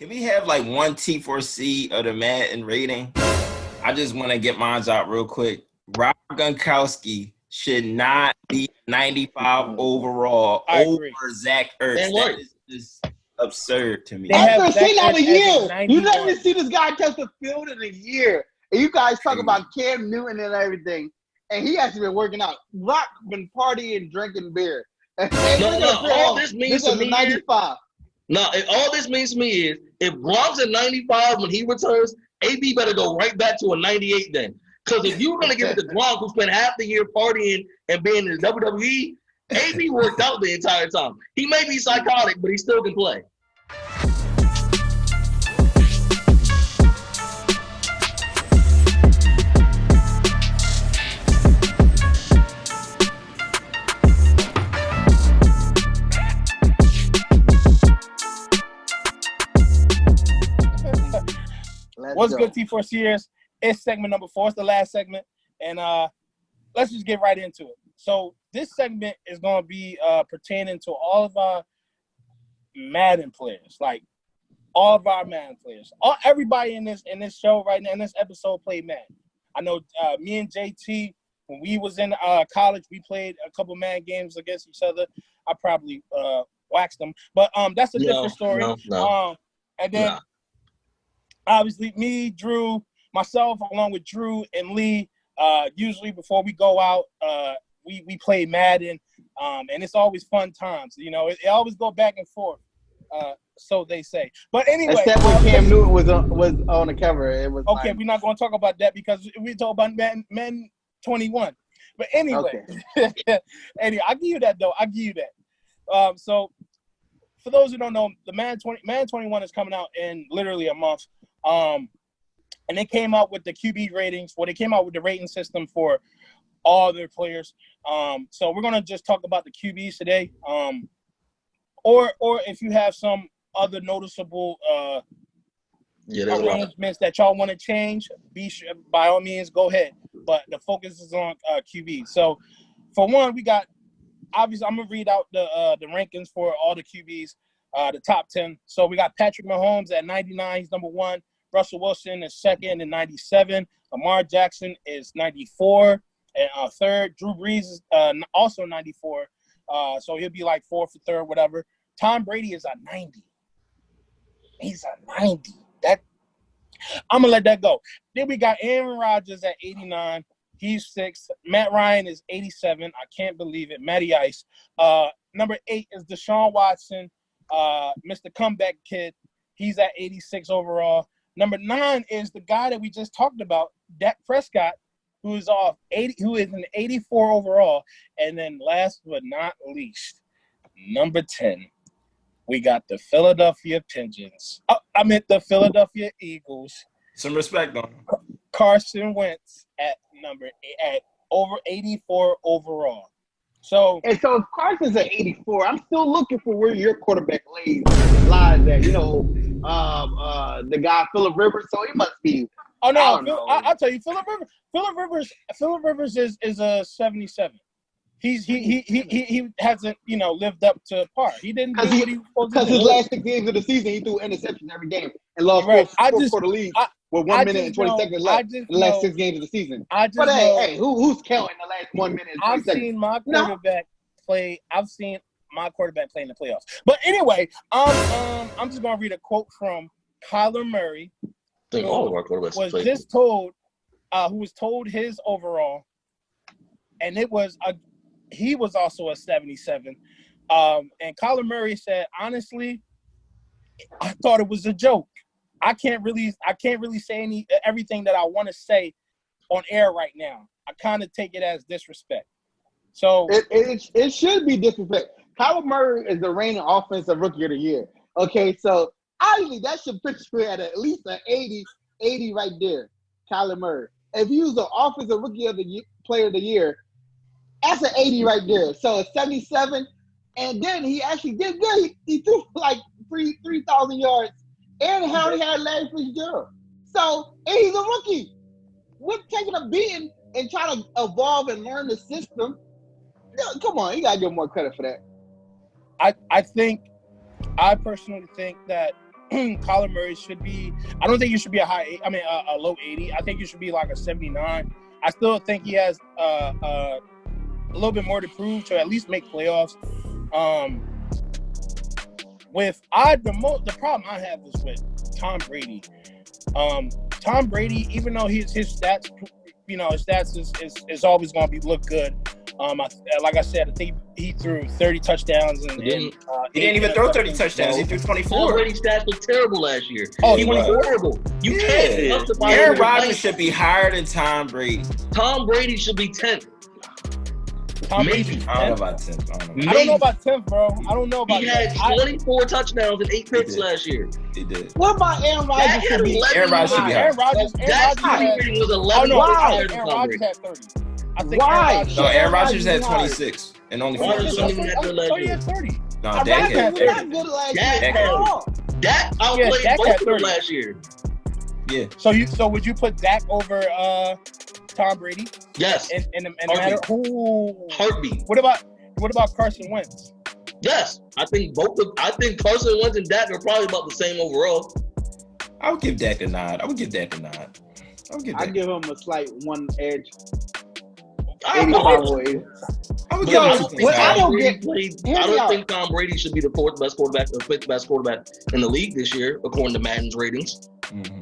Can we have like one T4C of the Madden rating? I just want to get mine out real quick. Rob Gronkowski should not be 95 overall over Zach Ertz. That is just absurd to me. After seeing out a year, you never see this guy touch the field in a year. And you guys talk about Cam Newton and everything, and he hasn't been working out. Rock been partying, drinking beer. All this means to me 95. All this means to me is if Gronk's at 95 when he returns, AB better go right back to a 98 then. Because if you're going to give it to Gronk, who spent half the year partying and being in the WWE, AB worked out the entire time. He may be psychotic, but he still can play. What's good, T4Cers? It's segment number 4. It's the last segment. And let's just get right into it. So this segment is going to be pertaining to all of our Madden players. Like, all of our Madden players. Everybody in this show right now, in this episode, played Madden. I know me and JT, when we was in college, we played a couple Madden games against each other. I probably waxed them. But that's a different story. And then obviously, me, Drew, myself, along with Drew and Lee, usually before we go out, we play Madden, and it's always fun times. You know, it always go back and forth, so they say. But anyway, except when Cam Newton was on the cover, it was okay. We're not going to talk about that because we talk about Madden 21. But anyway, anyway, I give you that though. I give you that. So for those who don't know, the Madden 21 is coming out in literally a month. And they came out with the QB ratings. Well, they came out with the rating system for all their players. So we're gonna just talk about the QBs today. Or if you have some other noticeable arrangements that y'all want to change, be sure, by all means, go ahead. But the focus is on QB. So for one, we got obviously I'm gonna read out the rankings for all the QBs, the top 10. So we got Patrick Mahomes at 99. He's number 1. Russell Wilson is second at 97. Lamar Jackson is 94 and third. Drew Brees is also 94. So he'll be like fourth or third, whatever. Tom Brady is at 90. He's at 90. I'm gonna let that go. Then we got Aaron Rodgers at 89. He's 6th. Matt Ryan is 87. I can't believe it. Matty Ice. Number 8 is Deshaun Watson, Mr. Comeback Kid. He's at 86 overall. Number 9 is the guy that we just talked about, Dak Prescott, who is an 84 overall. And then last but not least, number 10, we got the Philadelphia Pigeons. The Philadelphia Eagles. Some respect on him. Carson Wentz at over 84 overall. So if Carson's at 84, I'm still looking for where your quarterback lies at. You know, the guy Phillip Rivers. So he must be. Oh no, I'll tell you, Phillip Rivers is a 77. He hasn't lived up to par. He didn't do what he was supposed to do. Because his last 6 games of the season, he threw interceptions every game and lost four quarter leads with 1 minute and 20 seconds left in the last 6 games of the season. Hey, who's counting the last 1 minute and 20 seconds? I've seen my quarterback play. I've seen my quarterback play in the playoffs. But anyway, I'm just gonna read a quote from Kyler Murray, who was told his overall, and he was also a 77. And Kyler Murray said, honestly, I thought it was a joke. I can't really say everything that I want to say on air right now. I kind of take it as disrespect. So it should be disrespect. Kyler Murray is the reigning offensive rookie of the year. Okay, so obviously that should put you at least an 80 right there, Kyler Murray. If he was the offensive rookie of the player of the year, that's an 80 right there. So a 77, and then he actually did good. He threw like 3,000 yards, and he already had Larry Fitzgerald. So, and he's a rookie. We're taking a beating and trying to evolve and learn the system. Come on, you gotta give him more credit for that. I personally think that Kyler Murray should be. I don't think you should be a low 80. I think you should be like a 79. I still think he has a little bit more to prove to at least make playoffs. The problem I have is with Tom Brady. Tom Brady, even though his stats, his stats is always going to look good. Like I said, I think he threw 30 touchdowns and he didn't even throw 30 touchdowns. He threw 24. Tom Brady's stats were terrible last year. Oh, he was horrible. You can't justify Aaron Rodgers should be higher than Tom Brady. Tom Brady should be 10th. Maybe. I don't know about 10th. I don't know about 10th, bro. I don't know about. He had 24 touchdowns and 8 picks last year. He did. What about Aaron Rodgers? Aaron Rodgers should be higher. Aaron Rodgers was 11. Aaron Rodgers had 30. I think Why? No, Aaron Rodgers had 26 and only 4 Rodgers wasn't even that good last He year. had 30. No, Dak had 30. not good last Dak year had at all. Dak outplayed Dak both had of them 30. last year. Yeah. So would you put Dak over Tom Brady? Yes. In the matter? Heartbeat. What about Carson Wentz? Yes. I think Carson Wentz and Dak are probably about the same overall. I would give Dak a nod. I would give him a slight one edge. I 85 or 80. I would Yo, give him what I don't get- I don't think Tom Brady should be the fourth best quarterback or fifth best quarterback in the league this year, according to Madden's ratings.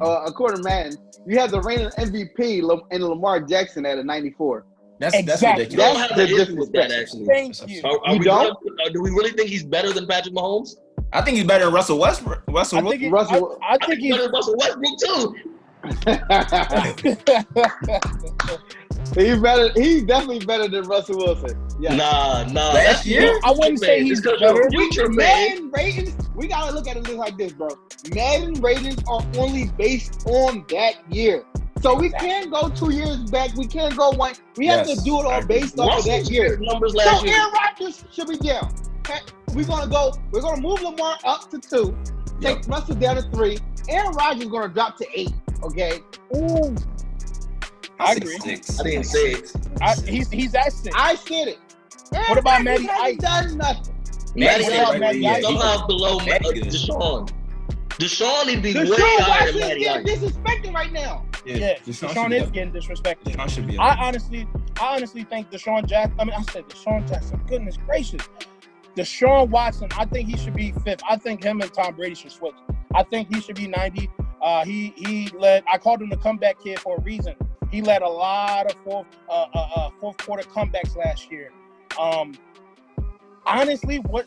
According to Madden, you have the reigning MVP in Lamar Jackson at a 94. That's Exactly. ridiculous. I don't have an issue with that, actually. Thank you. Do we really think he's better than Patrick Mahomes? I think he's better than Russell Westbrook. I think he's better than Russell Westbrook too. He's definitely better than Russell Wilson. Yeah. Nah. Last year? I wouldn't say he's better. Madden ratings, we gotta look at it just like this, bro. Madden ratings are only based on that year. So we can't go 2 years back. We can't go one. We have to do it all based off of that year. Numbers So last year. Aaron Rodgers should be down. Okay? We're gonna move Lamar up to 2. Take Russell down to 3. Aaron Rodgers is gonna drop to 8. Okay. Ooh. I agree. 6. I didn't say it. He's at 6. I said it. What about Matty Matty Ice? Done nothing. Matty Matty Ice Ice. somehow below Matty good. Deshaun. Deshaun need to be Deshaun way higher Watson than Matty is Ice. getting disrespected right now. Yeah, Deshaun is getting disrespected. Deshaun should be I honestly think Deshaun Jackson. Goodness gracious. Deshaun Watson, I think he should be 5th. I think him and Tom Brady should switch. I think he should be 90. He led. I called him the comeback kid for a reason. He led a lot of fourth quarter comebacks last year. Honestly, what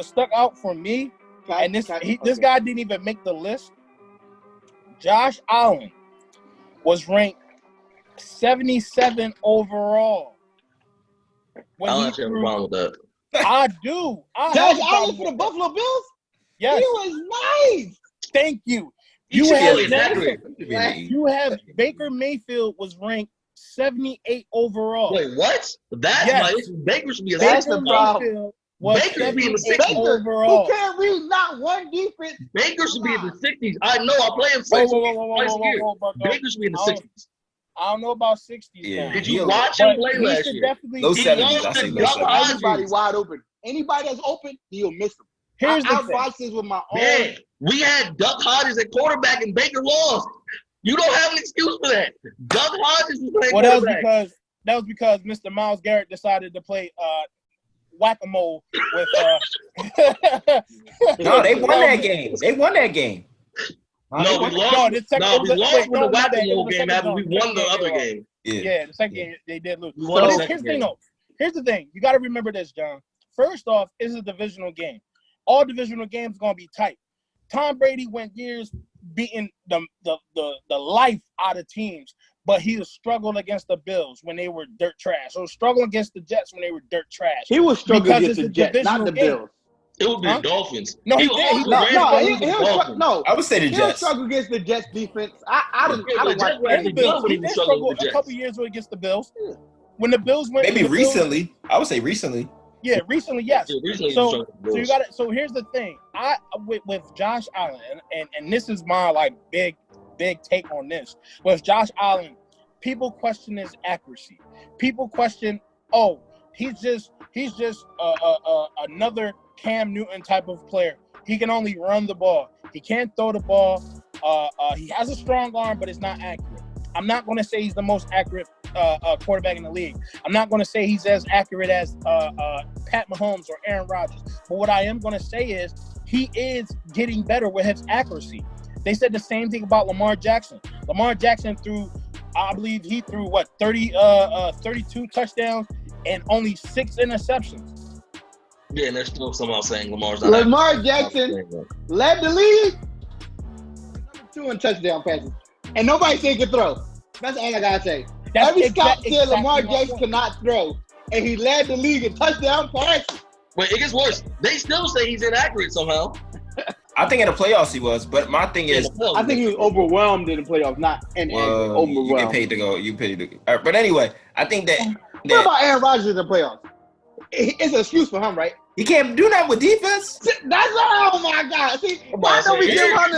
stuck out for me, and this guy didn't even make the list. Josh Allen was ranked 77 overall. I don't have a problem with that. I do. Josh Allen for the Buffalo Bills? Yes. He was nice. Thank you. You have Baker Mayfield was ranked 78 overall. Wait, what? That's Yes. my issue. Baker should be a That's sixth. the problem. Mayfield was Baker should be in the 78 60s. overall. Who can't read not one defense? Baker should be in the 60s. I know. I play him twice a year. Baker should be in the 60s. I don't know about 60s. Yeah. now. Did you watch him play He last should year? definitely. Those He 70s, lost I say to those Doug 70s. Hodges. Everybody wide open. Anybody that's open, you'll miss them. Here's the I thing. watched this with my own. Man, we had Duck Hodges at quarterback and Baker lost. You don't have an excuse for that. Duck Hodges was playing Well, that was quarterback. because Mr. Myles Garrett decided to play whack-a-mole with. No, they won that game. No, we lost. When the whack-a-mole game happened. We won the other game. Yeah, the second game they did lose. We won the But second here's the thing, game. though. Here's the thing. You got to remember this, John. First off, it's a divisional game. All divisional games are gonna be tight. Tom Brady went years beating the life out of teams, but he was struggling against the Bills when they were dirt trash. Or struggling against the Jets when they were dirt trash. He was struggling Because against the it's a Jets, not the divisional Bills. It would be the Dolphins. No, he lost did. to the No, Rams, no, but it he was the was Dolphins. no. I would say the He was Jets. struggling against the Jets defense. I Yeah, don't the watch Jets were any the Bills. Bills. He did struggle a couple years against the Bills. When the Bills went, Maybe when the Bills- recently. I would say recently. Yeah, recently, yes. Yeah, recently he was So struggling with the you Bills. got it. So here's the thing. With Josh Allen, and this is my big take on this. With Josh Allen, people question his accuracy. People question, he's just another Cam Newton type of player. he can only run the ball. He can't throw the ball. He has a strong arm, but it's not accurate. I'm not going to say he's the most accurate quarterback in the league. I'm not going to say he's as accurate as Pat Mahomes or Aaron Rodgers. But what I am going to say is he is getting better with his accuracy. They said the same thing about Lamar Jackson. Lamar Jackson threw, I believe he threw, 32 touchdowns and only 6 interceptions. Yeah, and they're still somehow saying Lamar's not. Lamar Jackson led the league. Number 2 in touchdown passes. And nobody said he could throw. That's all I got to say. Every scout said Lamar Jackson cannot throw. And he led the league in touchdown passes. But it gets worse. They still say he's inaccurate somehow. I think in the playoffs he was, but my thing is, I think he was overwhelmed in the playoffs, not overwhelmed. You get paid to go. You paid to go. But anyway, I think that. What about Aaron Rodgers in the playoffs? It's an excuse for him, right? He can't do that with defense. That's oh my God. See, why don't we give Lamar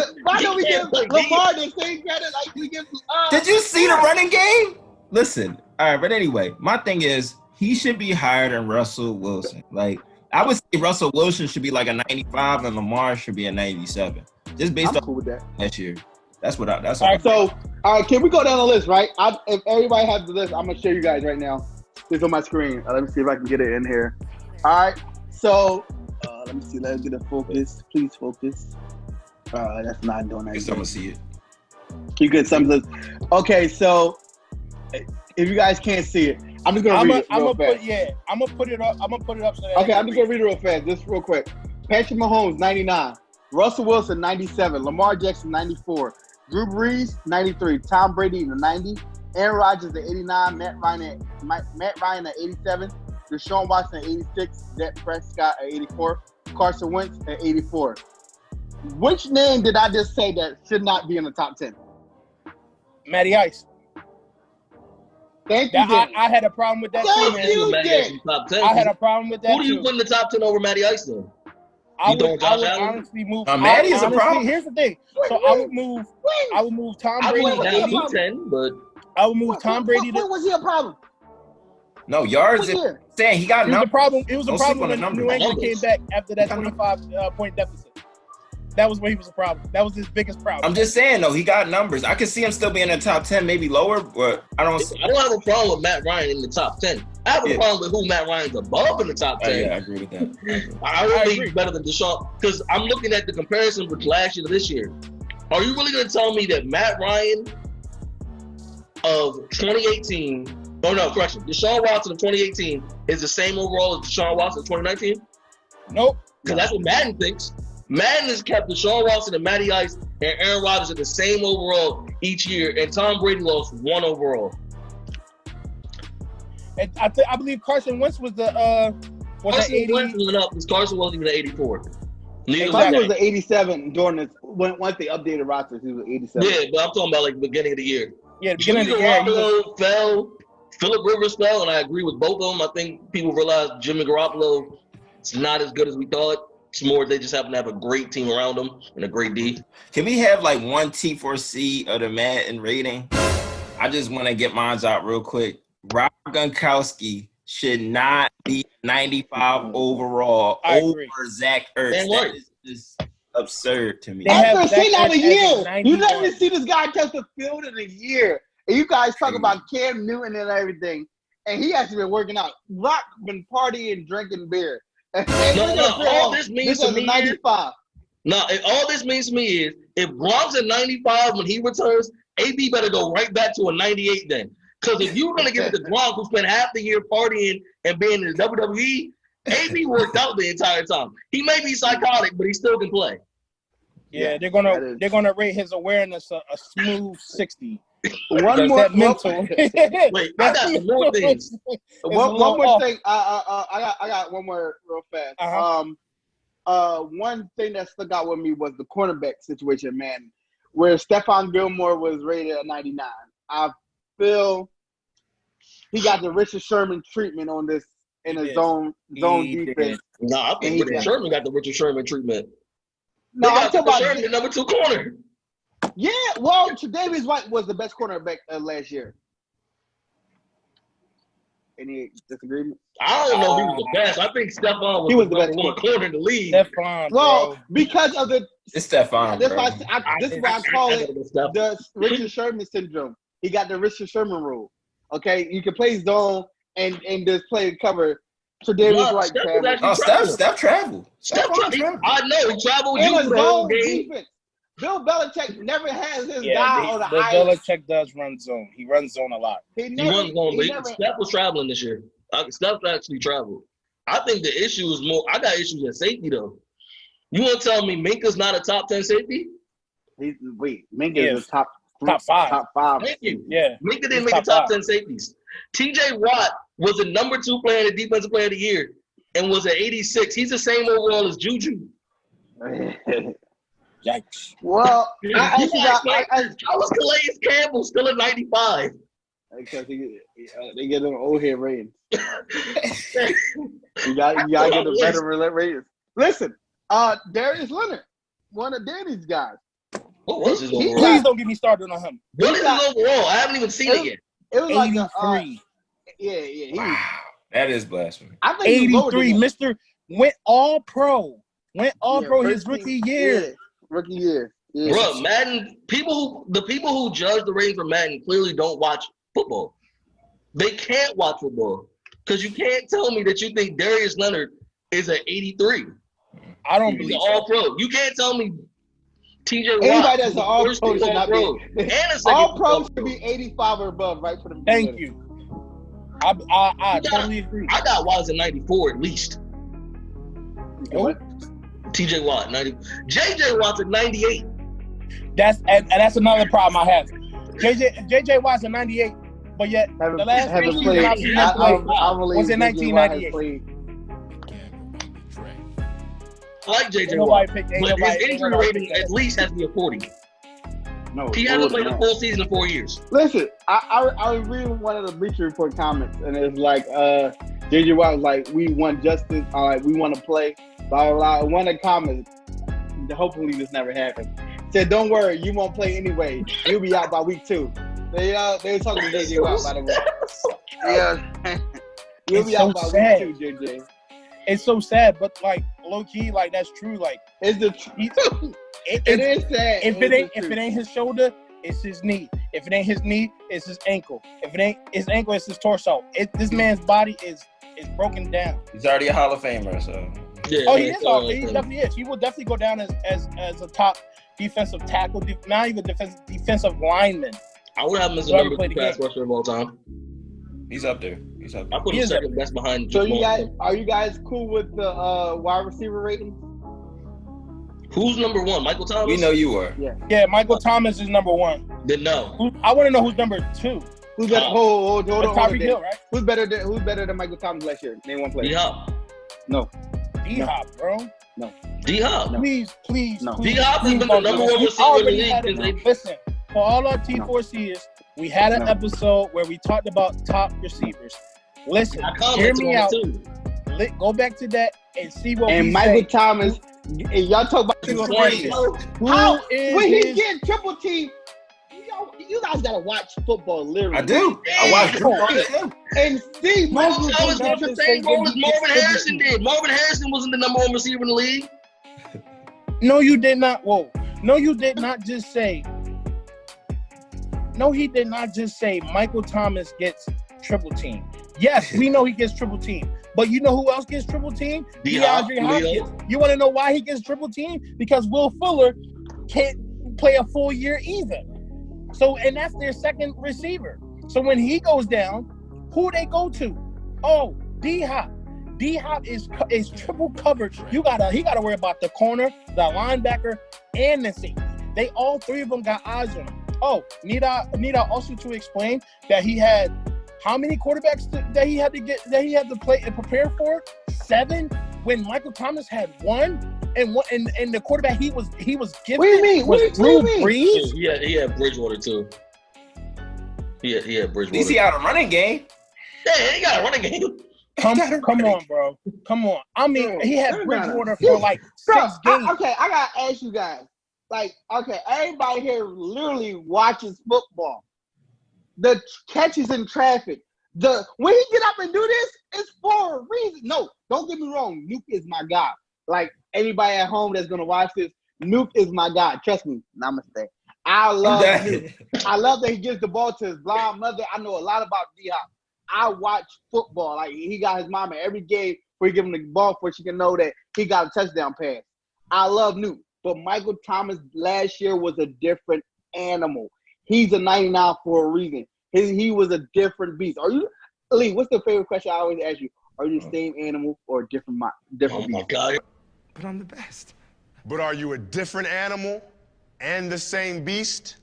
the same credit like we give Did you see the running game? Listen, all right, but anyway, my thing is he should be higher than Russell Wilson. Like, I would say Russell Wilson should be like a 95 and Lamar should be a 97. Just based on cool with that. Next year. That's what that's all right, so all right, can we go down the list, right? If everybody has the list, I'm gonna show you guys right now. It's on my screen. Let me see if I can get it in here. All right. So let me see. Let's get a focus. Please focus. That's not doing that. I'm gonna see it. You get some of this. Okay, so if you guys can't see it, I'm just gonna read it real fast. I'm gonna put it up. I'm gonna put it up. So that okay, I'm just gonna read it real fast, just real quick. Patrick Mahomes 99, Russell Wilson 97, Lamar Jackson 94, Drew Brees 93, Tom Brady 90, Aaron Rodgers at 89, Matt Ryan at 87. Deshaun Watson at 86, Dak Prescott at 84, Carson Wentz at 84. Which name did I just say that should not be in the top 10? Matty Ice. Thank you, I had a problem with that too, man. I had a problem with that. Who do you put in the top 10 over Matty Ice then? I would honestly move. Matty is a problem. Here's the thing. I would move Tom Brady to 10, but I would move Tom Brady to. What was he a problem? No, yards. Saying he got numbers. It was a problem when New England came back after that 25-point deficit. That was where he was a problem. That was his biggest problem. I'm just saying, though, he got numbers. I could see him still being in the top 10, maybe lower, but I don't have a problem with Matt Ryan in the top 10. I have a problem with who Matt Ryan's above in the top 10. Yeah, I agree with that. I would think better than Deshaun, because I'm looking at the comparison with last year to this year. Are you really going to tell me that Matt Ryan of 2018 – oh, no, correction. Deshaun Watson of 2018 is the same overall as Deshaun Watson of 2019? Nope. Because that's what Madden thinks. Madden has kept Deshaun Watson and Matty Ice and Aaron Rodgers at the same overall each year, and Tom Brady lost 1 overall. And I believe Carson Wentz was the Carson Wentz went up because Carson wasn't even at 84. Carson was at 87 during this once they updated rosters. He was 87. Yeah, but I'm talking about like the beginning of the year. Yeah, the beginning of the year. Garoppolo fell. Phillip Rivers fell, and I agree with both of them. I think people realize Jimmy Garoppolo is not as good as we thought. It's more they just happen to have a great team around them and a great D. Can we have like one T4C of the Madden rating? I just want to get mine out real quick. Rob Gronkowski should not be 95 overall over Zach Ertz. That is just absurd to me. I've seen that a year. You never see this guy touch the field in a year. And you guys talk about Cam Newton and everything, and he hasn't been working out. Rock been partying, drinking beer. All this means to me 95. All this means to me is if Gronk's at 95 when he returns, AB better go right back to a 98 then. Because if you're going to give it to Gronk, who spent half the year partying and being in the WWE, AB worked out the entire time. He may be psychotic, but he still can play. Yeah, they're gonna rate his awareness a smooth 60. One more mental. Wait, I got some more things. One more thing. I got one more real fast. One thing that stuck out with me was the cornerback situation, man, where Stephon Gilmore was rated at 99. I feel he got the Richard Sherman treatment on this in his zone defense. No, I think Richard Sherman got the Richard Sherman treatment. No, I'm talking about Sherman, the number 2 corner. Yeah, well, Tre'Davious White was the best cornerback last year. Any disagreement? I don't know if he was the best. I think Stephon was He was the the best number one kicker. corner in the league. Stephon, Well, bro. because of the It's Stephon, this bro. is why I call it the Richard Sherman syndrome. He got the Richard Sherman rule. Okay, you can play zone and just play cover. Tre'Davious White Steph was travel. actually Oh, traveling. Steph traveled. I know he traveled In you a for the whole zone game. defense. Bill Belichick never has his Yeah, guy on the Bill island. Belichick does run zone. He runs zone a lot. He He never, wasn't going, he but never, Steph was traveling this year. Steph actually traveled. I think the issue is more. I got issues at safety though. You want to tell me Minka's not a top 10 safety? Minka Yes. is a top 5. Top 5. Thank you. Yeah. Minka He's didn't make the top top 10 safeties. TJ Watt was the number 2 player in the defensive player of the year and was at 86. He's the same overall as Juju. Yikes. Well, I actually How was Calais Campbell still at 95? because they get them old head ratings. You got to get the better ratings. Listen, Darius Leonard, one of Danny's guys. What was his overall? Please don't get me started on him. What is his overall? I haven't even seen it yet. It was like 83. He was, Wow, that is blasphemy. I think he was lower than 83. that. Mr. Went all pro. Went all Yeah, pro first his rookie team. year. Yeah, rookie year. Yeah. Bro, Madden, the people who judge the ratings for Madden clearly don't watch football. They can't watch football. Because you can't tell me that you think Darius Leonard is an 83. I don't He's believe an so. all-pro. You can't tell me TJ Watt. Anybody that's is an the all-pro first team should not be. all-pro and a second All pros all-pro. should be 85 or above, right? For the Thank you. I totally agree. I got Watt at 94 at least. What? TJ Watt, 90. JJ Watt's at 98. That's another problem I have. JJ Watt's a 98, but yet the last Haven't season played. I've seen him play was in 1998. I like JJ Ain't Watt. nobody picked- ain't But nobody- his ain't injury nobody rating picked that. at least has to be a 40. No, He hasn't played a full season in 4 years. Listen, I was reading one of the Bleacher Report comments, and it's like, JJ Watt was like, "We want justice. We want to play." Blah blah blah. One of the comments, hopefully this never happens, said, "Don't worry, you won't play anyway. You'll be out by week 2." They were talking to JJ Watt, by the way. Yeah, you'll It's be out so by sad. week 2, JJ. It's so sad, but like low key, like that's true. Like It's the truth. it It is sad. if it ain't his shoulder, it's his knee. If it ain't his knee, it's his ankle. If it ain't his ankle, it's his torso. This man's body is broken down. He's already a Hall of Famer, so Yeah, Oh, he is. He definitely is. He will definitely go down as a top defensive tackle, not even defensive lineman. I would have him as the Whoever number played 2 the pass game. rusher of all time. he's up there. He's up I there. put He him is second best behind. So Jamal. are you guys cool with the wide receiver rating? Who's number 1? Michael Thomas? We know you were. Yeah, Michael Thomas is number 1. Then no. I want to know who's number 2. Who's better? Hold on. Tyreek Hill, right? Who's better than Michael Thomas last year? Name one player. D-Hop. No. D-Hop, bro. D-Hop. No. Please. No. D-Hop has been the don't number do 1 that. receiver in the Already league had since it. they Listen, for all our T4Cers, we had an No. episode where we talked about top receivers. Listen, I hear commented me on out. it too. Go back to that and see what And we Michael say. Thomas, and y'all talk about He's his crazy. Who How is when he his- get triple team? You guys gotta watch football literally. I do. I watched Drew all the time. And see Michael Michael Thomas Thomas. did the same role as Marvin Harrison did. Marvin Harrison wasn't the number 1 receiver in the league. No, you did not. Whoa. No, you did not just say. No, he did not just say Michael Thomas gets triple team. Yes, we know he gets triple team. But you know who else gets triple team? D-Hop, DeAndre Leo. Hopkins. You want to know why he gets triple team? Because Will Fuller can't play a full year either. So, and that's their second receiver. So when he goes down, who they go to? Oh, D-Hop. D-Hop is triple covered. He gotta worry about the corner, the linebacker, and the safety. They all three of them got eyes on him. Oh, need I also to explain that he had how many quarterbacks that he had to play and prepare for? 7, when Michael Thomas had 1, and the quarterback he was given What do you mean? was What do Drew you mean? Brees. He had Bridgewater too. He had Bridgewater. At least he had a running game. Yeah, he got a running game. Come on, bro. Come on. I mean, he had Bridgewater for like 6 Bro, games. I gotta ask you guys. Like, okay, everybody here literally watches football. The catches in traffic, When he get up and do this, it's for a reason. No, don't get me wrong. Nuke is my guy. Like anybody at home that's gonna watch this, Nuke is my guy. Trust me. Namaste. I love Nuke. I love that he gives the ball to his blind mother. I know a lot about D-Hop. I watch football. Like he got his mom at every game where he give him the ball for she can know that he got a touchdown pass. I love Nuke. But Michael Thomas last year was a different animal. He's a 99 for a reason. He was a different beast. Are you, Lee? What's the favorite question I always ask you? Are you the same animal or a different beast? Oh my God! But I'm the best. But are you a different animal and the same beast?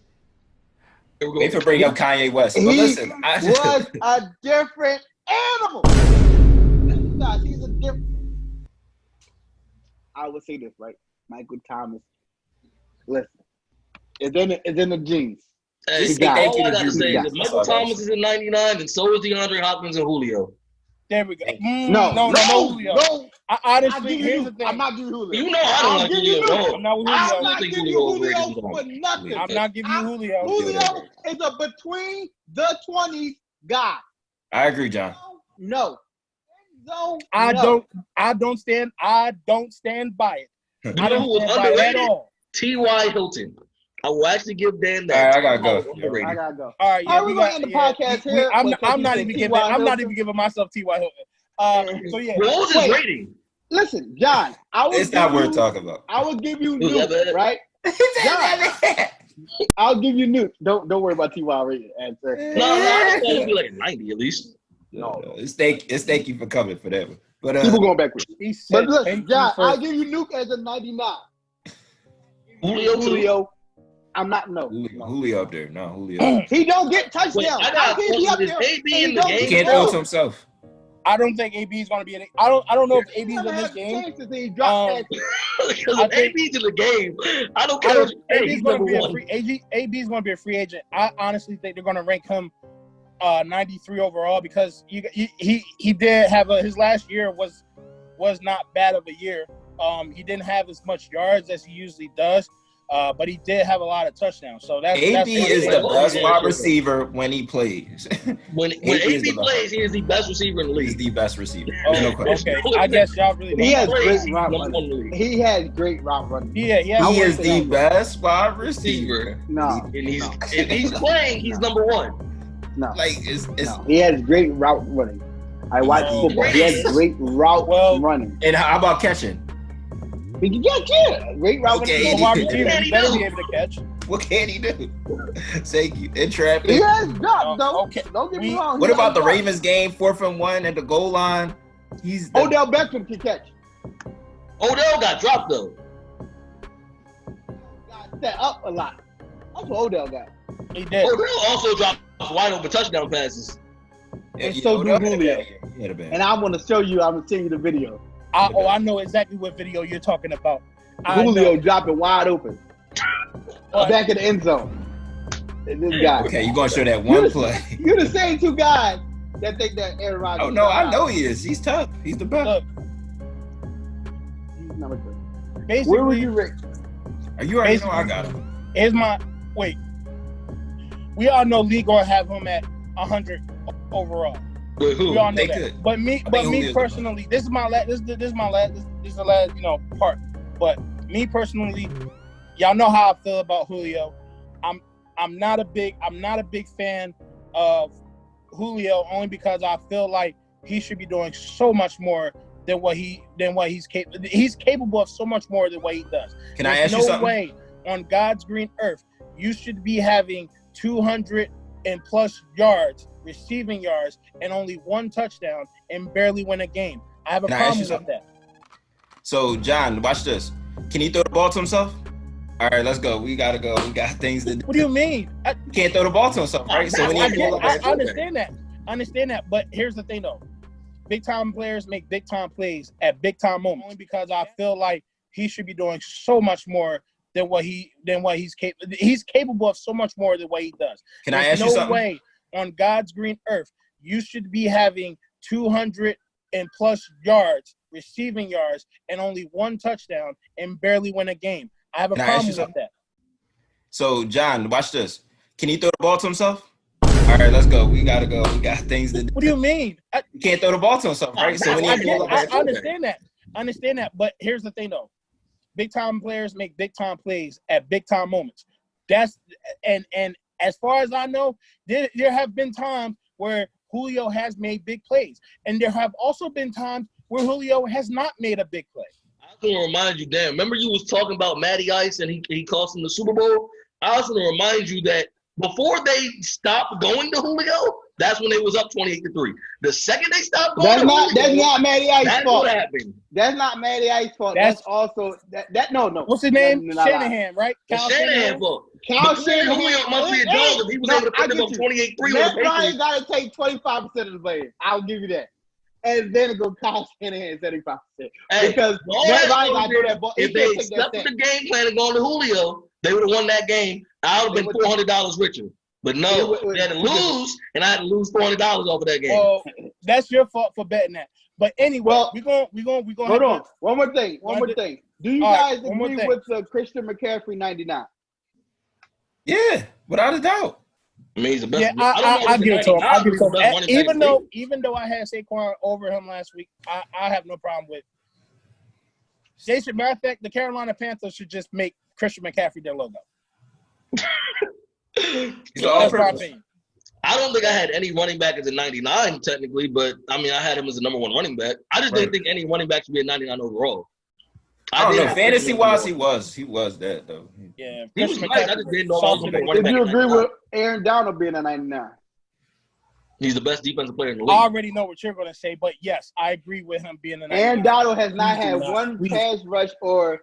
Wait for bring up Kanye West. But He listen, was a different animal. Guys, he's a different. I would say this, right? Michael Thomas. Listen, it's in the genes. Hey, Just got all thank you I to gotta Juju. say is That's if Michael all I gotta Thomas say. is in 99, and so is DeAndre Hopkins and Julio. There we go. No, Julio. no. Honestly, here's the thing. I'm not giving Julio. You know I don't I'll like give you Julio. Julio. I'm not with I'm Julio. not think giving Julio you Julio overrated for nothing. I'm not giving you Julio. Julio is a between the 20s guy. I agree, John. No. I don't stand by it. You I know don't who was stand by it at underrated? all. T.Y. Hilton. I will actually give Dan that. All right, I gotta go. Overrated. I gotta go. All right, yeah, All right, we're gonna end the podcast here. I'm not even giving myself T.Y. Hilton. So yeah. What was his rating? Listen, John, It's not worth talking about. I will give you Was that Nuke, bad? right? I'll give you Nuke. Don't worry about T.Y. rating answer. No, I thought it'd be like a 90 at least. No. Thank you for coming for that one. But People going backwards. He said, But listen, thank John, you for- I'll give you Nuke as a 99. Julio. I'm not Julio up there. No, Julio. He don't get touchdowns. Wait, I got How can he be up is there? AB and in he the don't game? get He can't throw to himself. I don't think AB is going to be in it. I don't know if AB is in this game. Chances he dropped Because I if think- AB's in the game, I don't care. Hey, he's number one. AB is going to be a free agent. I honestly think they're going to rank him 93 overall because he did have his last year was not bad of a year. He didn't have as much yards as he usually does, but he did have a lot of touchdowns. So that's AB is the best Yeah. wide receiver when he plays. When is AB the plays, he is the best receiver in the He's league. the best receiver. Oh, No question. okay. I guess y'all really He has don't. great He's route number one in the running. league. He has great route running. Yeah, He I is wouldn't say the that. best wide receiver. No, And if he's playing, he's number one. no, Like it's no. He has great route running. I watch Oh, football. He has great route running. and how about catching? Yeah, great route Okay. running. Wide receiver, What he can he better do? be able to catch. What can he do? Thank you. In traffic. He has dropped though. Okay. Don't get me wrong. What He about has the dropped. Ravens game, 4th and 1 at the goal line? He's the, Odell Beckham can catch. Odell got dropped though. Got set up a lot. That's what Odell got. He did. Odell also dropped wide open touchdown passes. And so do Julio. He had a bad. And I'm gonna show you. I'm gonna send you the video. I know exactly what video you're talking about. I Julio know. dropping wide open, But back in the end zone. And this guy. Okay, you're gonna show that one play. You're the same two guys that think that Aaron Rodgers. Oh no, I know he is. He's tough. He's the best. look, He's number 3. basically, Where were you, Rick? Are you already know I got him? here's my wait. We all know Lee gonna have him at 100 overall. With who? We all know They that. could. But me Julio's personally, this is my last. This is my last. This is the last part. But me personally, y'all know how I feel about Julio. I'm not a big fan of Julio only because I feel like he should be doing so much more than what he's capable. He's capable of so much more than what he does. Can I ask you no something? way on God's green earth you should be having 200 and plus yards, receiving yards, and only one touchdown and barely win a game. I have a Can I ask problem you with something? that. So John, watch this. Can he throw the ball to himself? All right, let's go. We gotta go. We got things to do. What do you mean? I He can't throw the ball to himself, right? So when he I understand that. I understand that. But here's the thing, though. Big time players make big time plays at big time moments. Only because I feel like he should be doing so much more than what he's capable. He's capable of so much more than what he does. Can I ask you something? No way on God's green earth you should be having 200 and plus yards, receiving yards, and only one touchdown and barely win a game. I have a Can I ask problem you with something? that. So John, watch this. Can he throw the ball to himself? All All right, let's go. We gotta go. We got things to do. What do you mean? You can't throw the ball to himself, right? So when I he understand that. I understand that. But here's the thing, though. Big time players make big time plays at big time moments. That's and as far as I know, there have been times where Julio has made big plays, and there have also been times where Julio has not made a big play. I was gonna remind you, Dan. Remember you was talking about Matty Ice and he cost him the Super Bowl. I was gonna remind you that before they stopped going to Julio, that's when they was up 28-3. The second they stopped going That's to not Julio, that's not Matty Ice's that's fault. what happened. That's not Matty Ice's fault. That's- That's also that no. What's his name? That's not allowed. Shanahan, right? The Kyle Shanahan fault. Cal But clearly Shanahan. Julio must be a dog if he was able to put them up 28-3 with Matt the Ryan Patriots. got to take 25% of the players. I'll give you that. And then it go Kyle Shanahan 75%. Hey, Because all Matt that Ryan got to do shows that ball. He if they can't take that accepted step. the game plan and gone to Julio, they would have won that game. I would have been $400 richer. But no, they had to lose, and I had to lose $400 off of that game. Well, that's your fault for betting that. But anyway, Well, we're going. Hold on. One more thing. Do you All guys right, one more agree thing. with the Christian McCaffrey 99? Yeah, without a doubt. I mean, he's the best. Yeah, I don't know I'll if give it to him. he's I'll give it to the best him. running back in the league. Even though I had Saquon over him last week, I have no problem with. They should, matter of fact, the Carolina Panthers should just make Christian McCaffrey their logo. He's all That's my purpose. opinion. I don't think I had any running back as a 99 technically, but I mean I had him as the number one running back. I just didn't think any running back should be a 99 overall. I don't did know. have Fantasy Christian wise, McCaffrey. he was that though. Yeah, He was Christian nice. I just didn't know if I was gonna run If back you at agree 99. with Aaron Donald being a 99. He's the best defensive player in the I league. already know what you're going to say, but yes, I agree with him being an. Aaron Donald has not Please do had not. one Please. pass rush or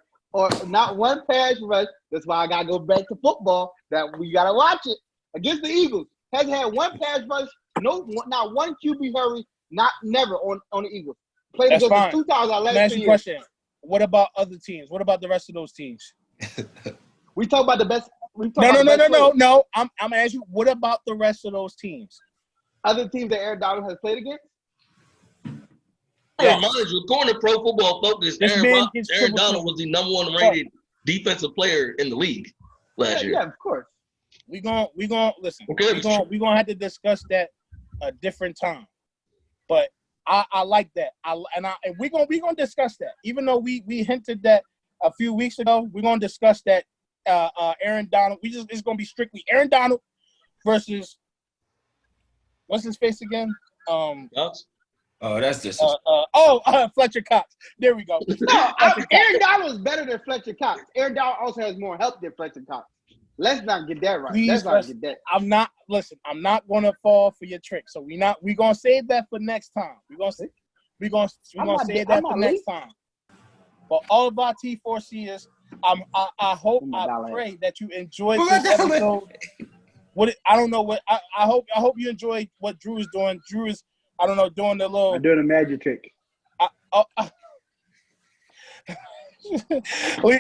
not one pass rush. That's why I got to go back to football. That we got to watch it against the Eagles. Hasn't had one pass rush, not one QB hurry, never on the Eagles. Played That's against fine. the 2000 Let me last ask 2 you a years. question. What about other teams? What about the rest of those teams? We talk about the best. No. I'm asking you. What about the rest of those teams? Other teams that Aaron Donald has played against. I remind you, according to Pro Football Focus, This man Aaron gets Donald triple was the number one rated defensive player in the league last year. Yeah, of course. We gon' listen. Okay, We gonna have to discuss that a different time. But I like that. And we gonna discuss that. Even though we hinted that a few weeks ago, we're gonna discuss that. Aaron Donald. It's gonna be strictly Aaron Donald versus what's his face again? Cox? Oh, that's just Fletcher Cox. There we go. No, Aaron Donald is better than Fletcher Cox. Aaron Donald also has more help than Fletcher Cox. Let's not get that right. Please, Let's not get that. I'm not gonna fall for your trick. So we're gonna save that for next time. We're gonna save that for next time. But all about T4C is I pray that you enjoyed this episode. I don't know what I hope you enjoyed what Drew is doing. Drew is doing the little I'm doing a magic trick.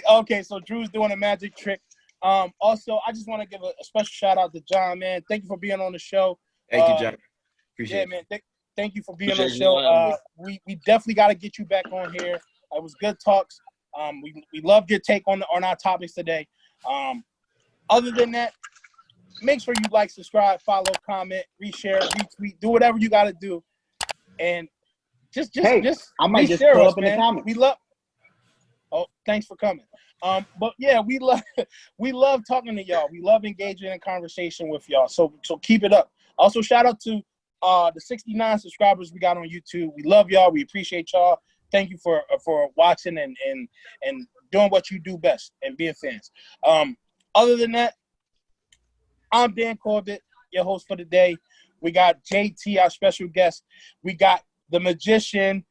Okay, so Drew's doing a magic trick. Also, I just want to give a special shout out to John, man. Thank you for being on the show. Thank you, John. Appreciate it. Man. Thank you for being on the show. We definitely got to get you back on here. It was good talks. We loved your take on our topics today. Other than that, make sure you like, subscribe, follow, comment, reshare, retweet, do whatever you got to do, and just I might just share pull us, up in the man. comments. We love. Oh, thanks for coming. But yeah, we love talking to y'all. We love engaging in conversation with y'all. So keep it up. Also, shout out to the 69 subscribers we got on YouTube. We love y'all. We appreciate y'all. Thank you for watching and doing what you do best and being fans. Other than that, I'm Dan Corbett, your host for the day. We got JT, our special guest. We got the magician,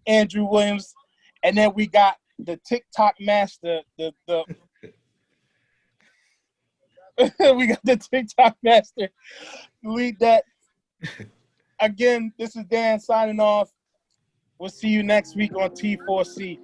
Andrew Williams, and then we got the TikTok master, the we got the TikTok master. Lead that. Again, this is Dan signing off. We'll see you next week on T4C.